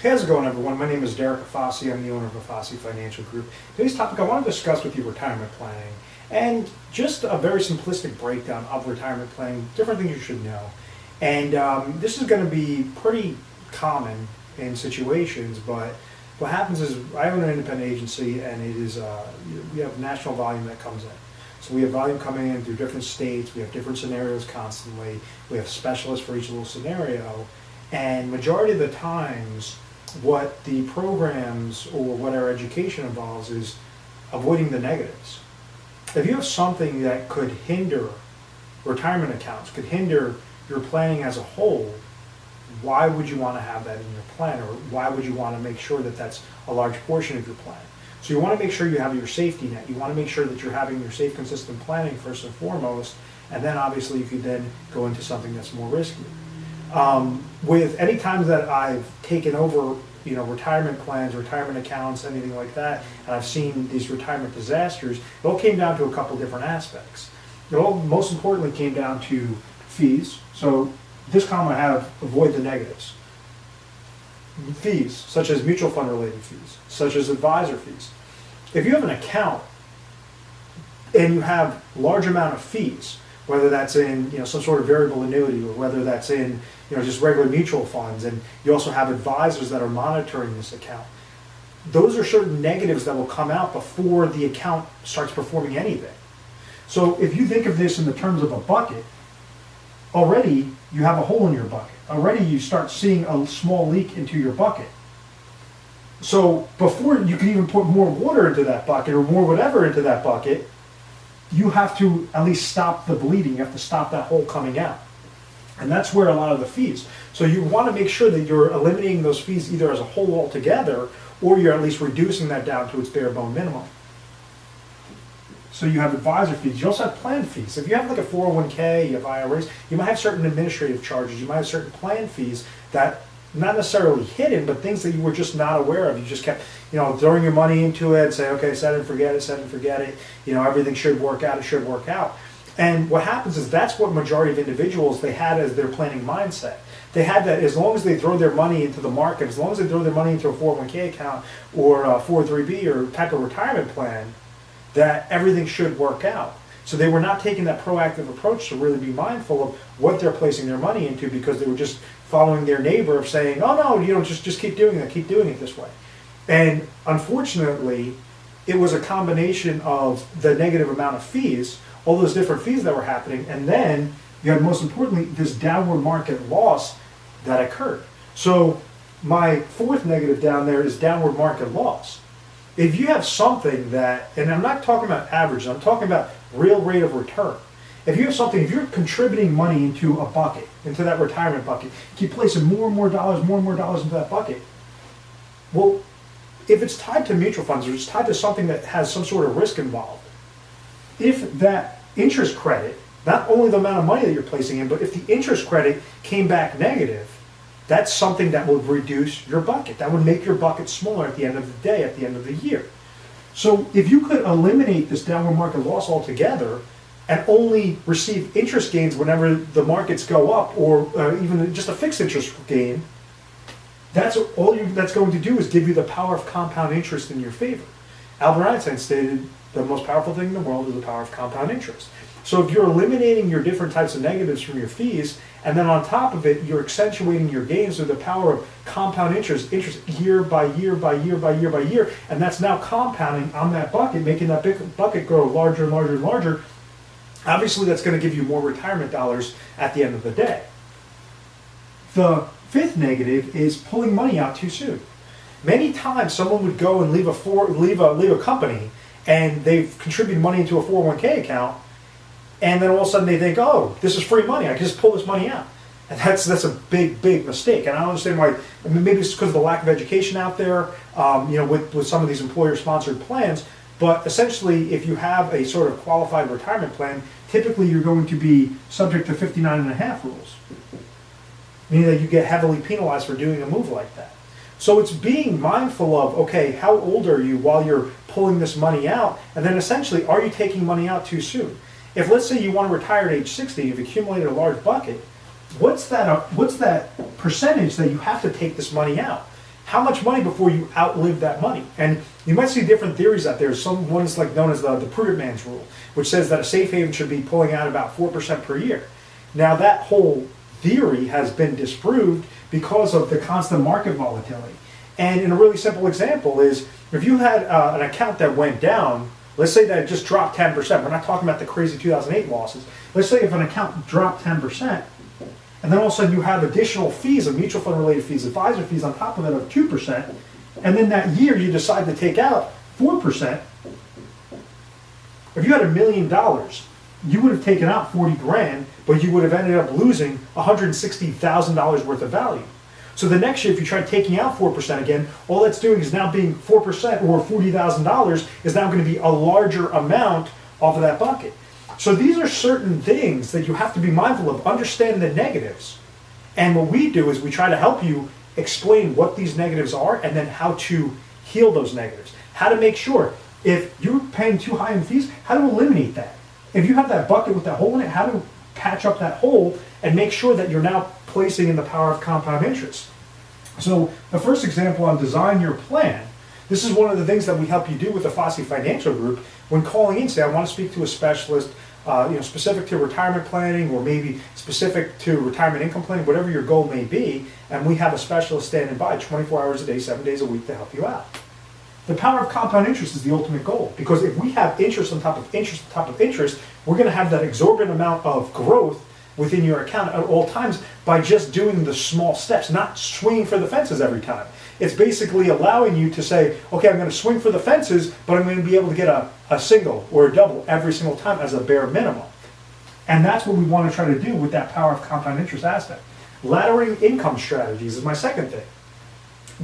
Hey, how's it going, everyone? My name is Derek Afasi. I'm the owner of Afasi Financial Group. Today's topic, I want to discuss with you retirement planning and just a very simplistic breakdown of retirement planning, different things you should know. And this is going to be pretty common in situations, but what happens is I own an independent agency, and it is we have national volume that comes in. So we have volume coming in through different states. We have different scenarios constantly. We have specialists for each little scenario, and majority of the times, what the programs or what our education involves is avoiding the negatives. If you have something that could hinder retirement accounts, could hinder your planning as a whole, why would you want to have that in your plan, or why would you want to make sure that that's a large portion of your plan? So you want to make sure you have your safety net. You want to make sure that you're having your safe, consistent planning first and foremost, and then obviously you could then go into something that's more risky. With any times that I've taken over, retirement plans, retirement accounts, anything like that, and I've seen these retirement disasters, it all came down to a couple different aspects. It all most importantly came down to fees. So this column I have avoid the negatives. Fees, such as mutual fund related fees, such as advisor fees. If you have an account and you have large amount of fees, whether that's in some sort of variable annuity, or whether that's in just regular mutual funds, and you also have advisors that are monitoring this account, those are certain negatives that will come out before the account starts performing anything. So if you think of this in the terms of a bucket, already you have a hole in your bucket. Already you start seeing a small leak into your bucket. So before you can even put more water into that bucket or more whatever into that bucket, you have to at least stop the bleeding. You have to stop that hole coming out. And that's where a lot of the fees. So you want to make sure that you're eliminating those fees either as a whole altogether, or you're at least reducing that down to its bare bone minimum. So you have advisor fees. You also have plan fees. If you have like a 401k, you have IRAs, you might have certain administrative charges. You might have certain plan fees that not necessarily hidden, but things that you were just not aware of. You just kept, throwing your money into it, say, okay, set and forget it, everything should work out, it should work out. And what happens is that's what majority of individuals, they had as their planning mindset. They had that as long as they throw their money into the market, as long as they throw their money into a 401k account or a 403b or type of retirement plan, that everything should work out. So they were not taking that proactive approach to really be mindful of what they're placing their money into, because they were just following their neighbor of saying, oh no, just keep doing it, keep doing it this way. And unfortunately, it was a combination of the negative amount of fees, all those different fees that were happening, and then you had, most importantly, this downward market loss that occurred. So my fourth negative down there is downward market loss. If you have something that, and I'm not talking about averages, I'm talking about real rate of return. If you have something, if you're contributing money into a bucket, into that retirement bucket, keep placing more and more dollars into that bucket, well, if it's tied to mutual funds, or it's tied to something that has some sort of risk involved, if that interest credit, not only the amount of money that you're placing in, but if the interest credit came back negative, that's something that would reduce your bucket. That would make your bucket smaller at the end of the day, at the end of the year. So if you could eliminate this downward market loss altogether and only receive interest gains whenever the markets go up, or even just a fixed interest gain, that's going to do is give you the power of compound interest in your favor. Albert Einstein stated the most powerful thing in the world is the power of compound interest. So if you're eliminating your different types of negatives from your fees, and then on top of it, you're accentuating your gains with the power of compound interest year by year by year by year by year, and that's now compounding on that bucket, making that big bucket grow larger and larger and larger, obviously that's going to give you more retirement dollars at the end of the day. The fifth negative is pulling money out too soon. Many times someone would go and leave a company, and they've contributed money into a 401k account, and then all of a sudden they think, oh, this is free money, I can just pull this money out. And that's a big mistake. And I don't understand why. I mean, maybe it's because of the lack of education out there, with some of these employer-sponsored plans. But essentially, if you have a sort of qualified retirement plan, typically you're going to be subject to 59.5 rules, meaning that you get heavily penalized for doing a move like that. So it's being mindful of, okay, how old are you while you're pulling this money out? And then essentially, are you taking money out too soon? If, let's say, you want to retire at age 60, you've accumulated a large bucket, what's that percentage that you have to take this money out? how much money before you outlive that money? And you might see different theories out there. Some ones like known as the prudent man's rule, which says that a safe haven should be pulling out about 4% per year. Now that whole theory has been disproved because of the constant market volatility. And in a really simple example is, if you had an account that went down, let's say that it just dropped 10%. We're not talking about the crazy 2008 losses. Let's say if an account dropped 10%, and then all of a sudden you have additional fees of mutual fund related fees, advisor fees on top of that of 2%, and then that year you decide to take out 4%, if you had $1 million, you would have taken out 40 grand, but you would have ended up losing $160,000 worth of value. So the next year, if you try taking out 4% again, all that's doing is now being 4% or $40,000 is now going to be a larger amount off of that bucket. So these are certain things that you have to be mindful of, understand the negatives. And what we do is we try to help you explain what these negatives are and then how to heal those negatives. How to make sure, if you're paying too high in fees, how to eliminate that. If you have that bucket with that hole in it, how to patch up that hole and make sure that you're now placing in the power of compound interest. So the first example on design your plan, this is one of the things that we help you do with the Fossey Financial Group. When calling in, say I want to speak to a specialist, specific to retirement planning or maybe specific to retirement income planning, whatever your goal may be, and we have a specialist standing by 24 hours a day, 7 days a week to help you out. The power of compound interest is the ultimate goal, because if we have interest on top of interest on top of interest, we're going to have that exorbitant amount of growth within your account at all times by just doing the small steps, not swinging for the fences every time. It's basically allowing you to say, okay, I'm going to swing for the fences, but I'm going to be able to get a single or a double every single time as a bare minimum. And that's what we want to try to do with that power of compound interest aspect. Laddering income strategies is my second thing.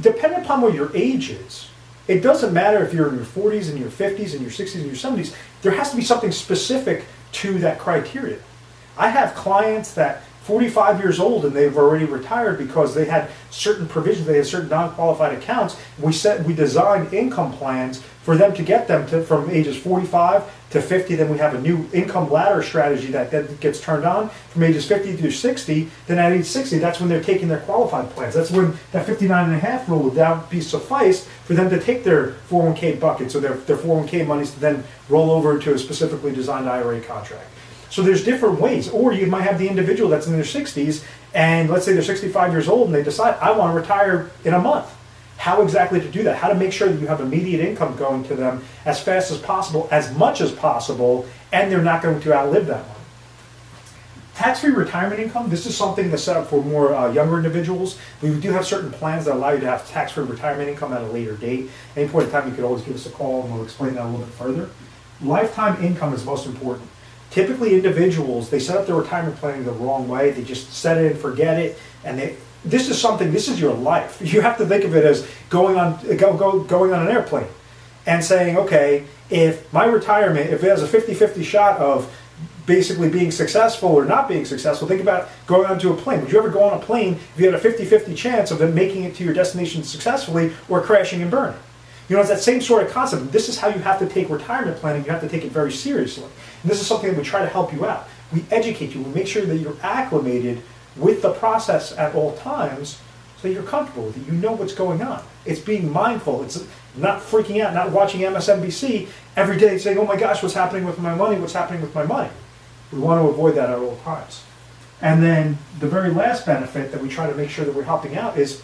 Depending upon what your age is, it doesn't matter if you're in your 40s and your 50s and your 60s and your 70s, there has to be something specific to that criteria. I have clients that 45 years old and they've already retired because they had certain provisions, they had certain non-qualified accounts. We designed income plans for them to get them to from ages 45 to 50. Then we have a new income ladder strategy that gets turned on from ages 50 to 60. Then at age 60, that's when they're taking their qualified plans. That's when that 59.5 rule would now be suffice for them to take their 401k buckets or their 401k monies to then roll over into a specifically designed IRA contract. So there's different ways. Or you might have the individual that's in their 60s, and let's say they're 65 years old, and they decide, I want to retire in a month. How exactly to do that? How to make sure that you have immediate income going to them as fast as possible, as much as possible, and they're not going to outlive that money. Tax-free retirement income, this is something that's set up for more younger individuals. We do have certain plans that allow you to have tax-free retirement income at a later date. At any point in time, you could always give us a call, and we'll explain that a little bit further. Lifetime income is most important. Typically individuals, they set up their retirement planning the wrong way. They just set it and forget it. And this is your life. You have to think of it as going on an airplane and saying, okay, if my retirement, if it has a 50-50 shot of basically being successful or not being successful, think about going onto a plane. Would you ever go on a plane if you had a 50-50 chance of them making it to your destination successfully or crashing and burning? You know, it's that same sort of concept. This is how you have to take retirement planning. You have to take it very seriously. And this is something that we try to help you out. We educate you. We make sure that you're acclimated with the process at all times so that you're comfortable with it. You know what's going on. It's being mindful. It's not freaking out, not watching MSNBC every day saying, oh my gosh, what's happening with my money? What's happening with my money? We want to avoid that at all times. And then the very last benefit that we try to make sure that we're helping out is,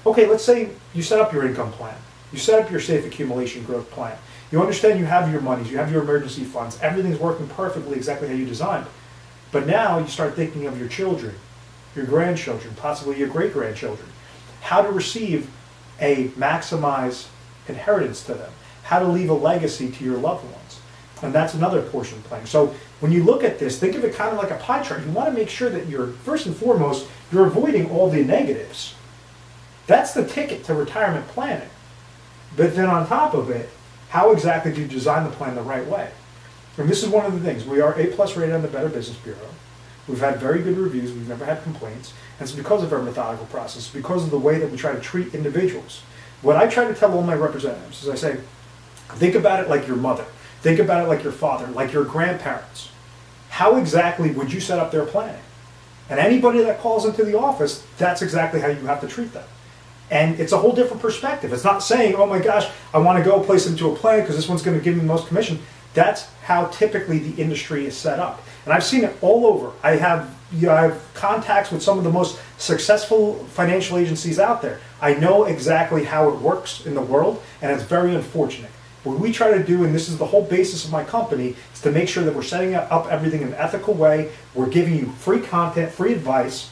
okay, let's say you set up your income plan. You set up your safe accumulation growth plan. You understand you have your monies, you have your emergency funds, everything's working perfectly exactly how you designed. But now you start thinking of your children, your grandchildren, possibly your great-grandchildren. How to receive a maximized inheritance to them. How to leave a legacy to your loved ones. And that's another portion of planning. So when you look at this, think of it kind of like a pie chart. You want to make sure that you're, first and foremost, you're avoiding all the negatives. That's the ticket to retirement planning. But then on top of it, how exactly do you design the plan the right way? And this is one of the things. We are A+ rated on the Better Business Bureau. We've had very good reviews. We've never had complaints. And it's because of our methodical process, because of the way that we try to treat individuals. What I try to tell all my representatives is I say, think about it like your mother. Think about it like your father, like your grandparents. How exactly would you set up their planning? And anybody that calls into the office, that's exactly how you have to treat them. And it's a whole different perspective. It's not saying, oh my gosh, I want to go place into a plan because this one's going to give me the most commission. That's how typically the industry is set up. And I've seen it all over. I have contacts with some of the most successful financial agencies out there. I know exactly how it works in the world, and it's very unfortunate. What we try to do, and this is the whole basis of my company, is to make sure that we're setting up everything in an ethical way. We're giving you free content, free advice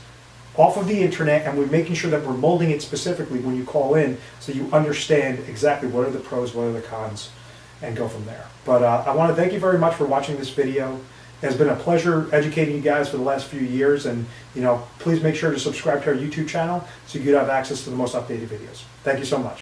off of the internet, and we're making sure that we're molding it specifically when you call in so you understand exactly what are the pros, what are the cons, and go from there. But I want to thank you very much for watching this video. It has been a pleasure educating you guys for the last few years, and please make sure to subscribe to our YouTube channel so you can have access to the most updated videos. Thank you so much.